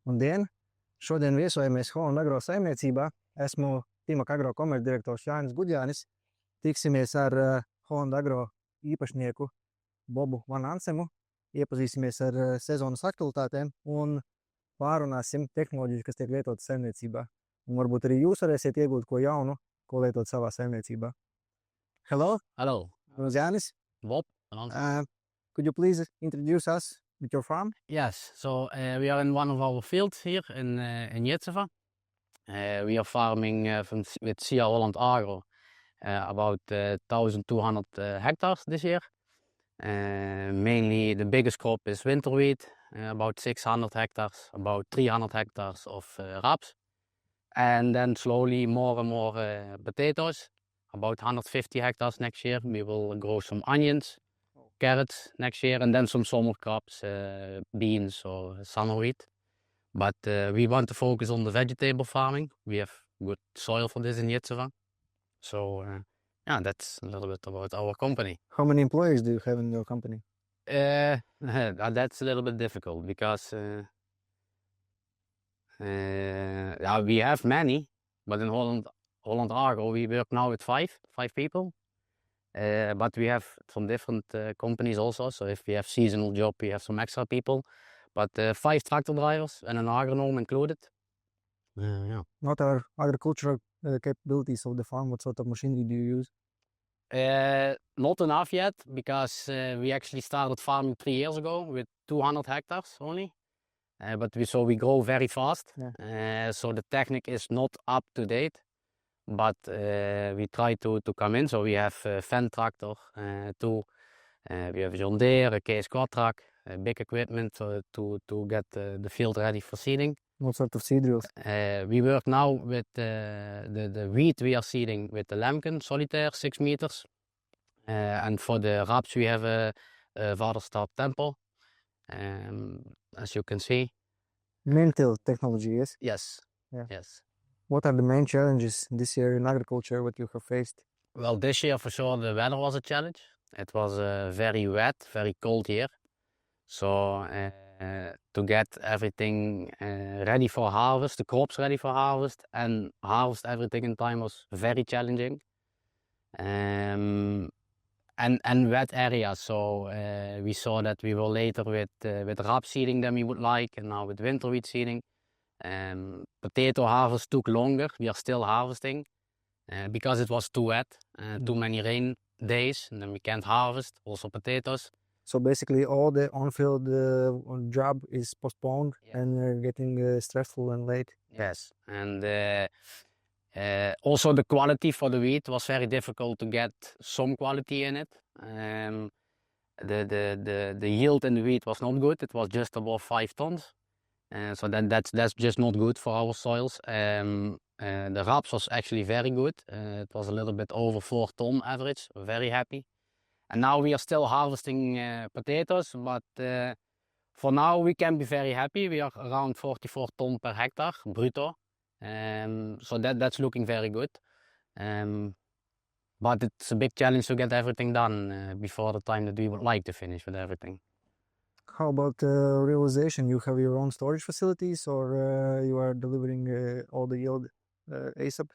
Labdien! Šodien viesojamies Holland Agro saimniecībā. Esmu Timac Agro komercdirektors Jānis Gudjānis. Tiksimies ar Holland Agro īpašnieku Bobu Van Ansemu. Iepazīsimies ar sezonas aktualitātēm un pārunāsim tehnoloģijas, kas tiek lietotas saimniecībā. Un varbūt arī jūs varēsiet iegūt ko jaunu, ko lietot savā saimniecībā. Hello. Hello. I'm Jānis. Bob Van Ansem. Could you please introduce us with your farm? Yes, so we are in one of our fields here in Iecavu. We are farming with SIA Holland Agro about 1,200 hectares this year. Mainly the biggest crop is winter wheat, about 600 hectares, about 300 hectares of raps. And then slowly more and more potatoes, about 150 hectares next year. We will grow some onions, carrots next year, and then some summer crops, beans or summer wheat. But we want to focus on the vegetable farming. We have good soil for this in Iecavu. So yeah, that's a little bit about our company. How many employees do you have in your company? That's a little bit difficult because we have many, but in Holland Agro we work now with five people. But we have some different companies also. So if we have seasonal job, we have some extra people. But 5 tractor drivers and an agronome included. Yeah. What are agricultural capabilities of the farm? What sort of machinery do you use? Not enough yet, because we actually started farming 3 years ago with 200 hectares only. But we grow very fast. Yeah. So the technique is not up to date. But we try to come in. So we have Fendt tractor, we have John Deere, a case quad-track, big equipment to get the field ready for seeding. What sort of seed drills? We work now with the wheat we are seeding with the Lemken Solitaire 6 meters. And for the raps we have a Vaderstad Tempo, as you can see. Main-till technology, yes? Yes. Yeah. Yes. What are the main challenges this year in agriculture, what you have faced? Well, this year for sure the weather was a challenge. It was a very wet, very cold year. So to get everything ready for harvest, the crops ready for harvest, and harvest everything in time was very challenging. And wet areas, so we saw that we were later with rap seeding than we would like, and now with winter wheat seeding. Potato harvest took longer. We are still harvesting because it was too wet, too many rain days, and then we can't harvest also potatoes. So basically all the on-field job is postponed. Yeah. And getting stressful and late. Yes, and also the quality for the wheat was very difficult to get some quality in it. The yield in the wheat was not good. It was just above 5 tons. So that's just not good for our soils. The raps was actually very good. It was a little bit over 4 ton average. We're very happy. And now we are still harvesting potatoes, but for now we can be very happy. We are around 44 ton per hectare, bruto. So that's looking very good. But it's a big challenge to get everything done before the time that we would like to finish with everything. How about realization? You have your own storage facilities, or you are delivering all the yield ASAP?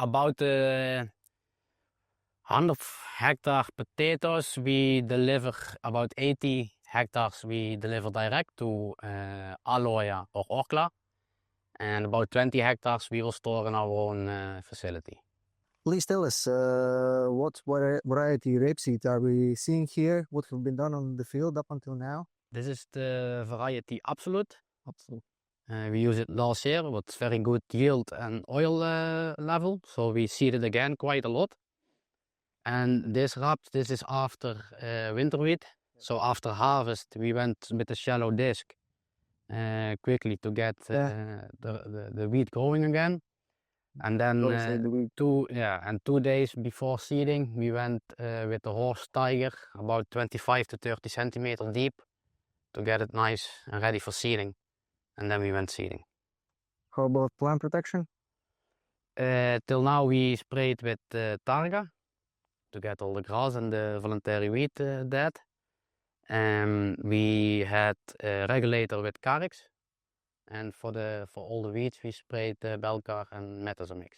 About 100 hectare potatoes, we deliver about 80 hectares. We deliver direct to Aloja or Orkla, and about 20 hectares we will store in our own facility. Please tell us what variety rapeseed are we seeing here? What have been done on the field up until now? This is the variety Absolute. We used it last year with very good yield and oil level. So we seeded again quite a lot. And this is after winter wheat. So after harvest, we went with a shallow disc quickly to get the wheat growing again. And then 2 days before seeding, we went with the horse tiger about 25 to 30 centimeters deep to get it nice and ready for seeding. And then we went seeding. How about plant protection? Till now we sprayed with Targa to get all the grass and the voluntary weed dead. We had a regulator with Carex And for all the weeds, we sprayed Belcar and Metazomix.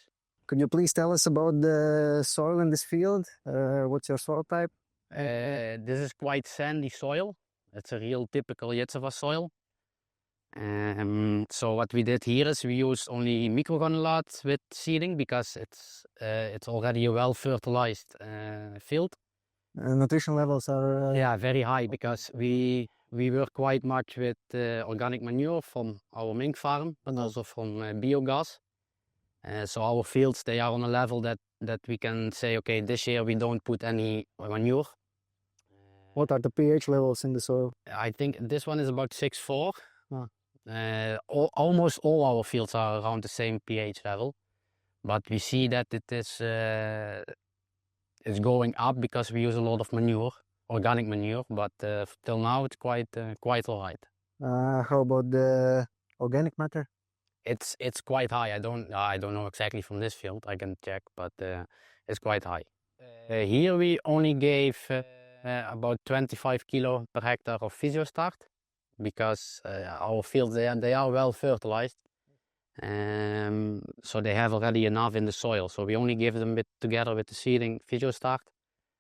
Could you please tell us about the soil in this field? What's your soil type? This is quite sandy soil. It's a real typical Iecavu soil. So what we did here is we used only microgranulates with seeding because it's already a well fertilized field. Nutrition levels are Yeah, very high because we work quite much with organic manure from our mink farm, but also from biogas. So our fields, they are on a level that we can say, okay, this year we don't put any manure. What are the pH levels in the soil? I think this one is about 6.4. Ah. Almost all our fields are around the same pH level, but we see that it is it's going up because we use a lot of manure, organic manure. But till now it's quite all right. How about the organic matter? It's quite high. I don't know exactly from this field. I can check, but it's quite high. Here we only gave about 25 kilo per hectare of Physiostart because our fields they are well fertilized, so they have already enough in the soil. So we only give them together with the seeding Physiostart,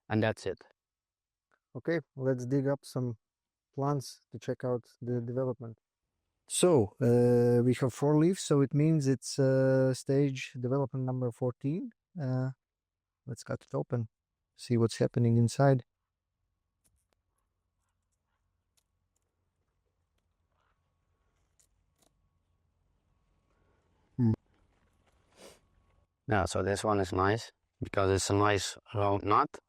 and that's it. Okay, let's dig up some plants to check out the development. So we have 4 leaves, so it means it's stage development number 14. Let's cut it open, see what's happening inside. Yeah, so this one is nice because it's a nice round nut.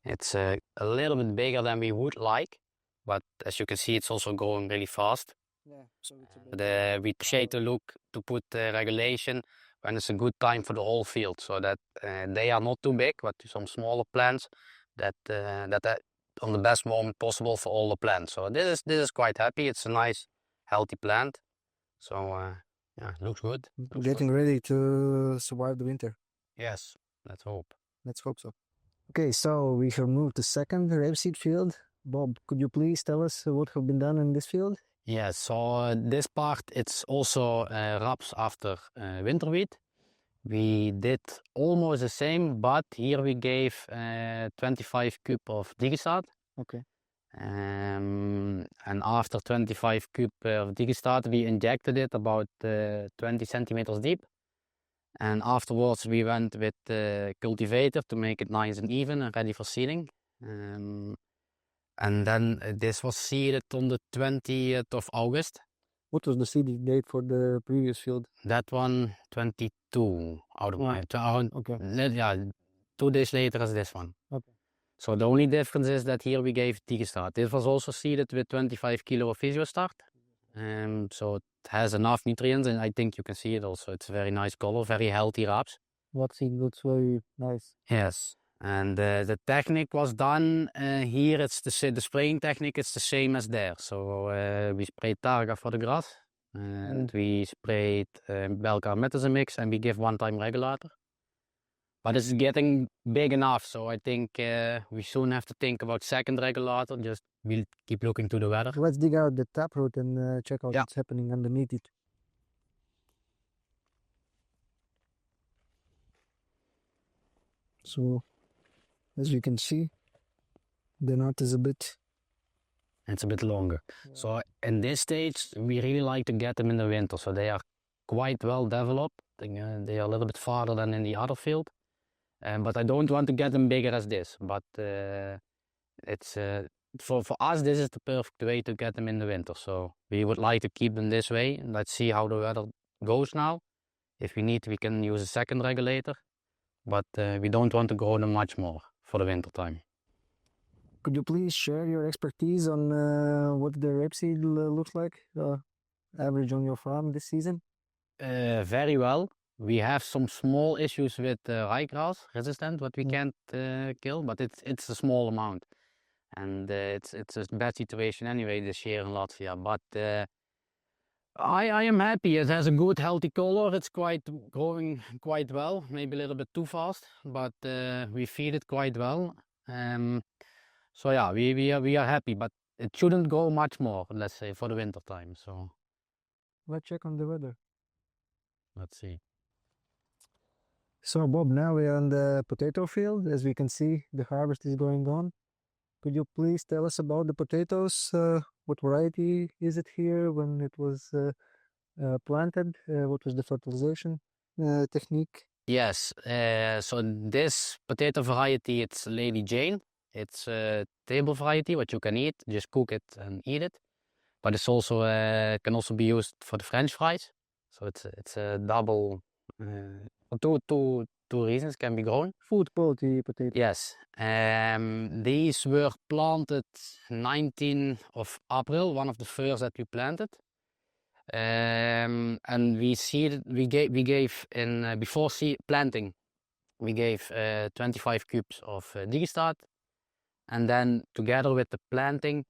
It's a little bit bigger than we would like, but as you can see, it's also going really fast. Yeah, so it's We try to look to put regulation when it's a good time for the whole field, so that they are not too big, but some smaller plants that are on the best moment possible for all the plants. So this is quite happy. It's a nice, healthy plant. So yeah, looks good. Getting ready to survive the winter. Yes, let's hope. Let's hope so. Okay, so we have moved to second rapeseed field. Bob, could you please tell us what have been done in this field? Yeah, so this part, it's also raps after winter wheat. We did almost the same, but here we gave 25 cube of digestaat. Okay. And after 25 cube of digestaat, we injected it about 20 centimeters deep. And afterwards, we went with the cultivator to make it nice and even and ready for seeding. And then this was seeded on the 20th of August. What was the seeding date for the previous field? That one, 22 out of my... Okay. Yeah, 2 days later as this one. Okay. So the only difference is that here we gave digestaat. This was also seeded with 25 kilo of Physiostart. So it has enough nutrients, and I think you can see it also. It's a very nice color, very healthy raps. What seed looks very nice. Yes. And the technique was done here. It's the spraying technique. It's the same as there. So we sprayed Targa for the grass, and we sprayed Belcar Metazomix, and we give one-time regulator. But it's getting big enough, so I think we soon have to think about second regulator. Just we'll keep looking to the weather. Let's dig out the taproot and check out what's happening underneath it. So, as you can see, the nut is it's a bit longer. Yeah. So in this stage, we really like to get them in the winter. So they are quite well developed. They are a little bit farther than in the other field. But I don't want to get them bigger as this. But it's for us, this is the perfect way to get them in the winter. So we would like to keep them this way. Let's see how the weather goes now. If we need, we can use a second regulator. But we don't want to grow them much more for the winter time. Could you please share your expertise on what the rapeseed looks like, average on your farm this season? Very well. We have some small issues with ryegrass resistant, what we can't kill, but it's a small amount. And it's a bad situation anyway this year in Latvia. But I am happy. It has a good healthy color. It's growing quite well, maybe a little bit too fast, but we feed it quite well. So yeah, we are happy, but it shouldn't grow much more, let's say, for the winter time. So let's check on the weather. Let's see. So Bob, now we're on the potato field. As we can see, the harvest is going on. Could you please tell us about the potatoes? What variety is it here? When it was planted? What was the fertilization technique? Yes, so this potato variety, it's Lady Jane. It's a table variety, what you can eat, just cook it and eat it. But it's also can also be used for the French fries. So it's a double, two reasons can be grown. Food quality potato. Yes, these were planted 19th of April, one of the first that we planted. And we gave in before planting, we gave 25 cubes of digestart, and then together with the planting,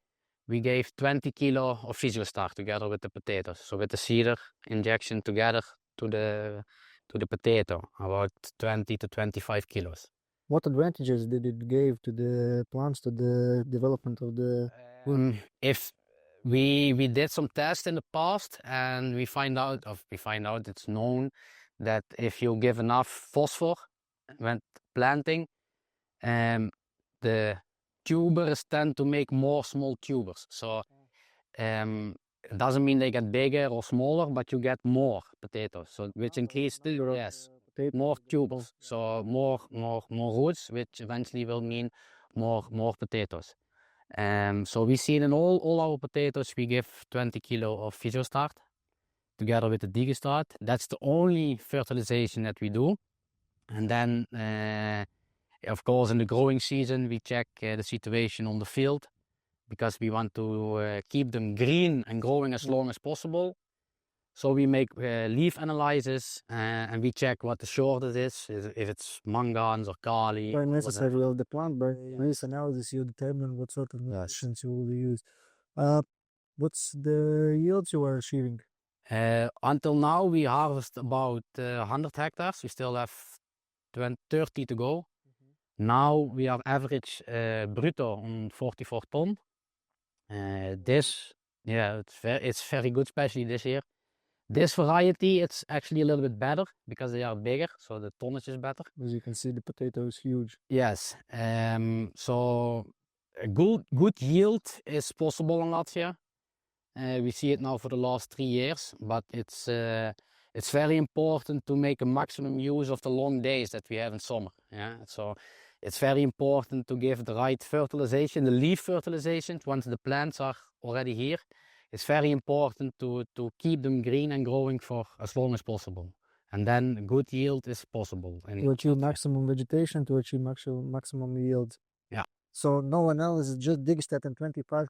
we gave 20 kilo of physiostart together with the potatoes. So with the seeder injection together to the potato, about 20 to 25 kilos. What advantages did it give to the plants, to the development of the? If we did some tests in the past, and we find out it's known that if you give enough phosphor when planting, the tubers tend to make more small tubers. So it doesn't mean they get bigger or smaller, but you get more potatoes. So which increases more tubers. So more roots, which eventually will mean more potatoes. So we see in all our potatoes, we give 20 kilo of physiostart together with the digestart. That's the only fertilization that we do. And then, of course, in the growing season, we check the situation on the field, because we want to keep them green and growing as long as possible. So we make leaf analysis and we check what the shortage is, if it's manganese or kali. By necessary of the plant, by this analysis you determine what sort of nutrients you will use. What's the yields you are achieving? Until now we harvest about 100 hectares. We still have 30 to go. Now we are average brutto on 44 ton. It's very good, especially this year. This variety, it's actually a little bit better because they are bigger, so the tonnage is better. As you can see, the potato is huge. Yes, so a good yield is possible in Latvia. We see it now for the last 3 years, but it's very important to make a maximum use of the long days that we have in summer. Yeah, so it's very important to give the right fertilization, the leaf fertilization, once the plants are already here. It's very important to keep them green and growing for as long as possible. And then good yield is possible. To achieve maximum vegetation, to achieve maximum yield. Yeah. So no analysis, just digestart and 25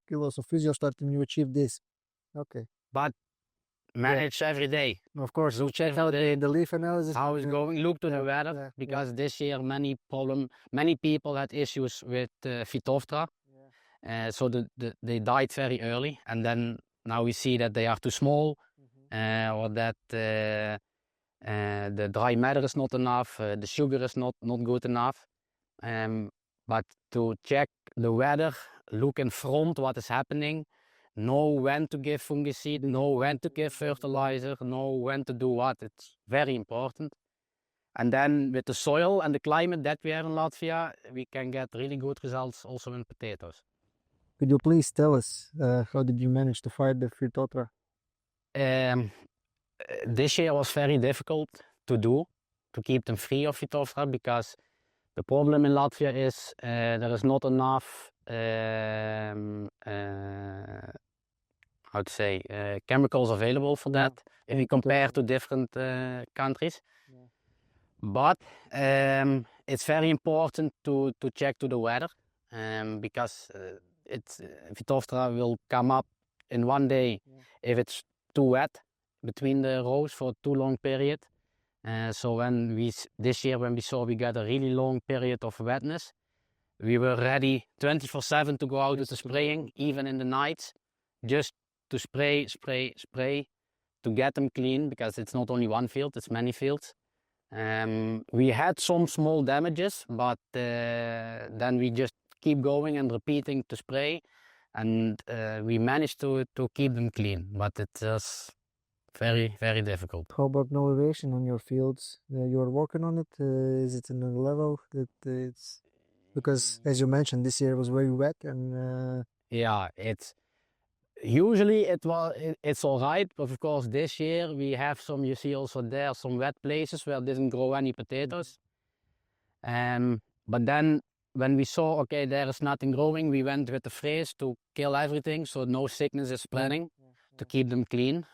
kilos of physiostart and you achieve this. Okay. But manage every day. Of course. So check out the leaf analysis. How it's going, look to the weather, because this year many people had issues with Phytophthora. So they died very early, and then now we see that they are too small, or that the dry matter is not enough, the sugar is not good enough. But to check the weather, look in front what is happening, know when to give fungicide, know when to give fertilizer, know when to do what. It's very important. And then with the soil and the climate that we have in Latvia, we can get really good results also in potatoes. Could you please tell us how did you manage to fight the Phytophthora? This year was very difficult to do, to keep them free of Phytophthora, because the problem in Latvia is there is not enough chemicals available for that if we compare to different countries. But it's very important to check to the weather, because Phytophthora will come up in one day if it's too wet between the rows for a too long period. So this year when we saw we got a really long period of wetness, we were ready 24/7 to go out with the spraying, even in the night, just to spray to get them clean, because it's not only one field, it's many fields. We had some small damages, but then we just keep going and repeating to spray, and we managed to keep them clean. But Very, very difficult. How about motivation on your fields? You're working on it. Is it in a level that it's because, as you mentioned, this year was very wet and Yeah, it's all right, but of course this year we have some, you see also there, some wet places where didn't grow any potatoes. But then when we saw, okay, there is nothing growing, we went with the phrase to kill everything, so no sickness is spreading, to keep them clean.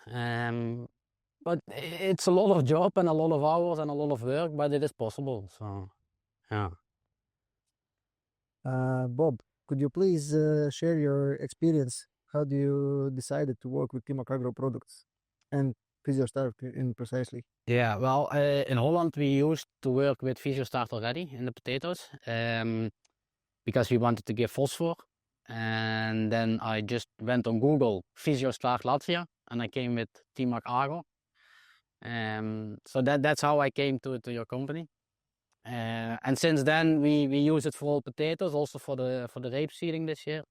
But it's a lot of job and a lot of hours and a lot of work, but it is possible, so yeah. Bob, could you please share your experience? How do you decided to work with Timac Agro products and Physiostart in precisely? Yeah, well, in Holland we used to work with Physiostart already in the potatoes, because we wanted to give phosphor. And then I just went on Google Physiostart Latvijā, and I came with Timac Agro. So that's how I came to your company. And since then we use it for all potatoes, also for the rape seeding this year,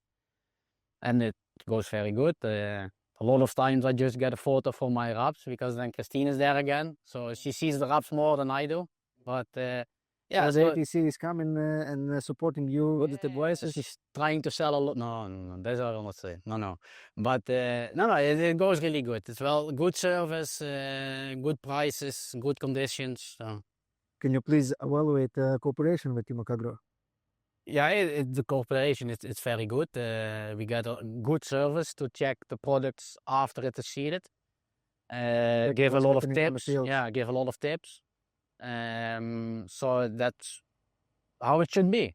and it goes very good. A lot of times I just get a photo for my raps, because then Christine is there again, so she sees the raps more than I do. But yeah, the ATC is coming and supporting you with the boys. She's trying to sell a lot. No, that's what I will not say. No. But it goes really good. It's good service, good prices, good conditions. So. Can you please evaluate cooperation with Timac Agro? Yeah, the cooperation it's very good. We get a good service to check the products after it is seeded. Give a lot of tips. Yeah, give a lot of tips. So that's how it should be.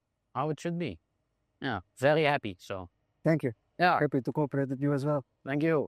Yeah, very happy. So thank you. Yeah, Happy to cooperate with you as well. Thank you.